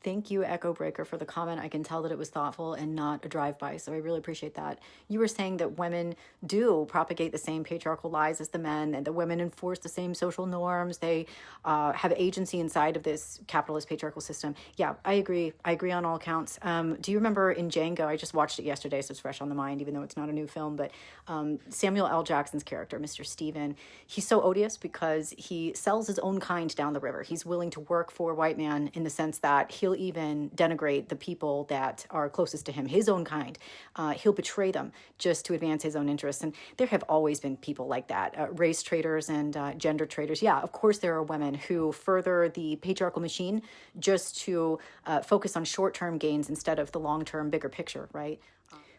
Thank you, Echo Breaker, for the comment. I can tell that it was thoughtful and not a drive-by, so I really appreciate that. You were saying that women do propagate the same patriarchal lies as the men, and the women enforce the same social norms. They have agency inside of this capitalist patriarchal system. Yeah, I agree. I agree on all counts. Do you remember in Django? I just watched it yesterday, so it's fresh on the mind, even though it's not a new film. But Samuel L. Jackson's character, Mr. Steven, he's so odious because he sells his own kind down the river. He's willing to work for a white man in the sense that he'll even denigrate the people that are closest to him, his own kind. He'll betray them just to advance his own interests. And there have always been people like that, race traitors and gender traitors. Yeah, of course there are women who further the patriarchal machine just to focus on short-term gains instead of the long-term bigger picture, right?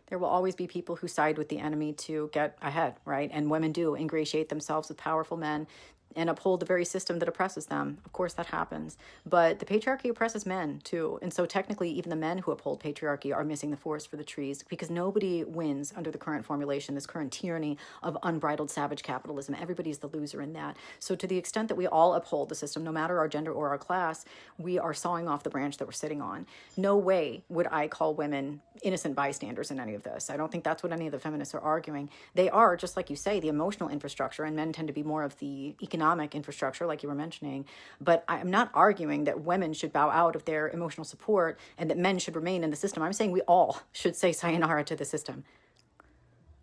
There will always be people who side with the enemy to get ahead, right? And women do ingratiate themselves with powerful men and uphold the very system that oppresses them. Of course, that happens. But the patriarchy oppresses men, too. And so technically, even the men who uphold patriarchy are missing the forest for the trees because nobody wins under the current formulation, this current tyranny of unbridled savage capitalism. Everybody's the loser in that. So to the extent that we all uphold the system, no matter our gender or our class, we are sawing off the branch that we're sitting on. No way would I call women innocent bystanders in any of this. I don't think that's what any of the feminists are arguing. They are, just like you say, the emotional infrastructure, and men tend to be more of the economic infrastructure, like you were mentioning. But I'm not arguing that women should bow out of their emotional support and that men should remain in the system. I'm saying we all should say sayonara to the system.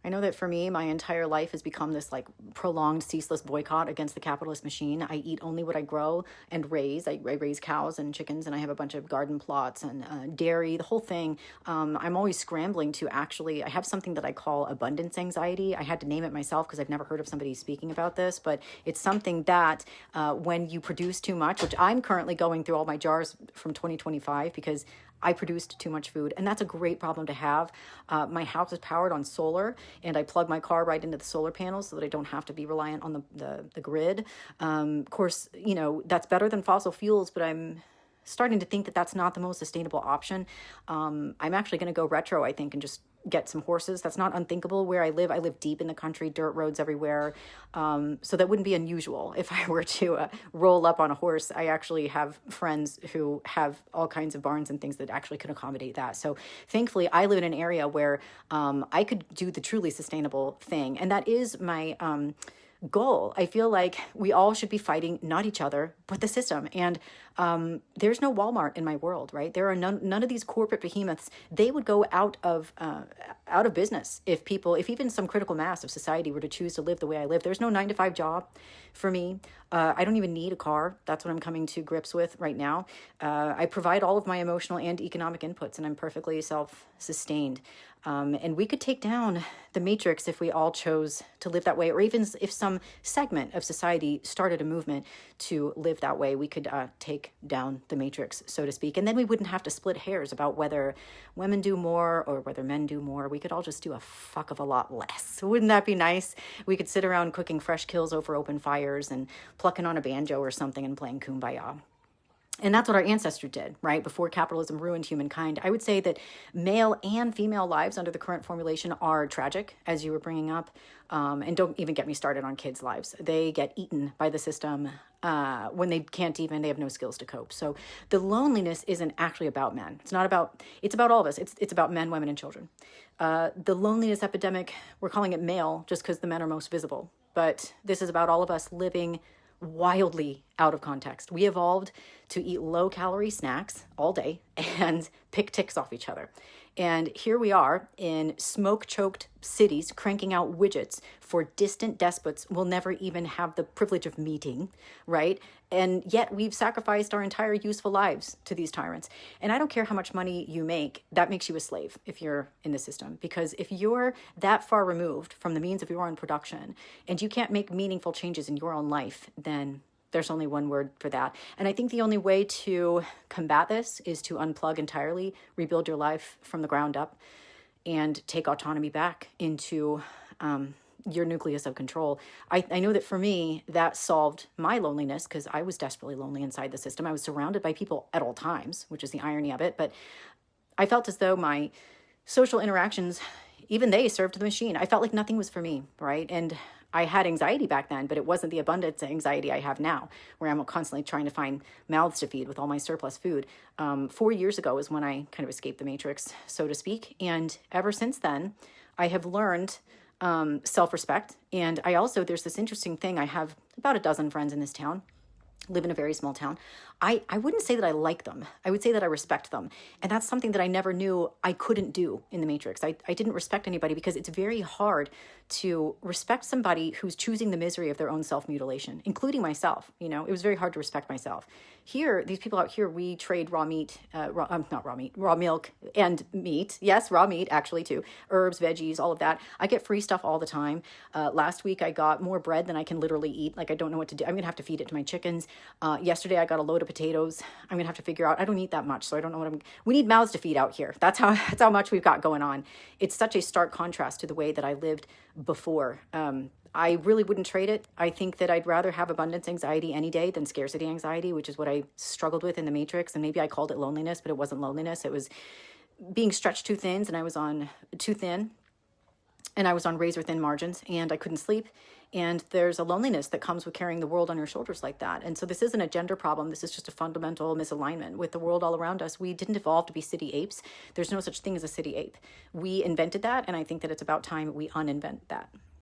I know that for me, my entire life has become this like prolonged, ceaseless boycott against the capitalist machine. I eat only what I grow and raise. I raise cows and chickens, and I have a bunch of garden plots and dairy, the whole thing. I'm always scrambling to actually, I have something that I call abundance anxiety. I had to name it myself because I've never heard of somebody speaking about this, but it's something that when you produce too much, which I'm currently going through all my jars from 2025 because I produced too much food, and that's a great problem to have. My house is powered on solar, and I plug my car right into the solar panels so that I don't have to be reliant on the grid. Of course, you know, that's better than fossil fuels, but I'm starting to think that that's not the most sustainable option. I'm actually going to go retro, I think, and just get some horses. That's not unthinkable where I live deep in the country, dirt roads everywhere. So that wouldn't be unusual if I were to roll up on a horse. I actually have friends who have all kinds of barns and things that actually can accommodate that. So thankfully I live in an area where I could do the truly sustainable thing. And that is my goal. I feel like we all should be fighting not each other, but the system. And there's no Walmart in my world, right? There are none of these corporate behemoths. They would go out of business if even some critical mass of society were to choose to live the way I live. There's no 9-to-5 job for me. I don't even need a car. That's what I'm coming to grips with right now. I provide all of my emotional and economic inputs, and I'm perfectly self-sustained. And we could take down the matrix if we all chose to live that way, or even if some segment of society started a movement to live that way, we could take down the matrix, so to speak. And then we wouldn't have to split hairs about whether women do more or whether men do more. We could all just do a fuck of a lot less. Wouldn't that be nice? We could sit around cooking fresh kills over open fires and plucking on a banjo or something and playing Kumbaya. And that's what our ancestors did, right? Before capitalism ruined humankind. I would say that male and female lives under the current formulation are tragic, as you were bringing up. And don't even get me started on kids' lives. They get eaten by the system when they have no skills to cope. So the loneliness isn't actually about men. It's about all of us. It's about men, women, and children. The loneliness epidemic, we're calling it male just because the men are most visible. But this is about all of us living wildly out of context. We evolved to eat low-calorie snacks all day and pick ticks off each other. And here we are in smoke-choked cities cranking out widgets for distant despots we'll never even have the privilege of meeting, right? And yet we've sacrificed our entire useful lives to these tyrants. And I don't care how much money you make, that makes you a slave if you're in the system. Because if you're that far removed from the means of your own production and you can't make meaningful changes in your own life, then there's only one word for that. And I think the only way to combat this is to unplug entirely, rebuild your life from the ground up, and take autonomy back into your nucleus of control. I know that for me, that solved my loneliness because I was desperately lonely inside the system. I was surrounded by people at all times, which is the irony of it. But I felt as though my social interactions, even they served the machine. I felt like nothing was for me, right? And I had anxiety back then, but it wasn't the abundance anxiety I have now, where I'm constantly trying to find mouths to feed with all my surplus food. 4 years ago is when I kind of escaped the matrix, so to speak. And ever since then, I have learned self-respect. And I also, there's this interesting thing. I have about a dozen friends in this town, live in a very small town. I wouldn't say that I like them. I would say that I respect them. And that's something that I never knew I couldn't do in the Matrix. I didn't respect anybody because it's very hard to respect somebody who's choosing the misery of their own self-mutilation, including myself. You know, it was very hard to respect myself. Here, these people out here, we trade raw meat, raw milk and meat. Yes, raw meat, actually, too. Herbs, veggies, all of that. I get free stuff all the time. Last week, I got more bread than I can literally eat. Like, I don't know what to do. I'm going to have to feed it to my chickens. Yesterday, I got a load of potatoes. I'm going to have to figure out, I don't eat that much, so I don't know we need mouths to feed out here. That's how much we've got going on. It's such a stark contrast to the way that I lived before. I really wouldn't trade it. I think that I'd rather have abundance anxiety any day than scarcity anxiety, which is what I struggled with in the Matrix. And maybe I called it loneliness, but it wasn't loneliness. It was being stretched too thin, and I was on too thin, and I was on razor thin margins, and I couldn't sleep. And there's a loneliness that comes with carrying the world on your shoulders like that. And so this isn't a gender problem. This is just a fundamental misalignment with the world all around us. We didn't evolve to be city apes. There's no such thing as a city ape. We invented that, and I think that it's about time we uninvent that.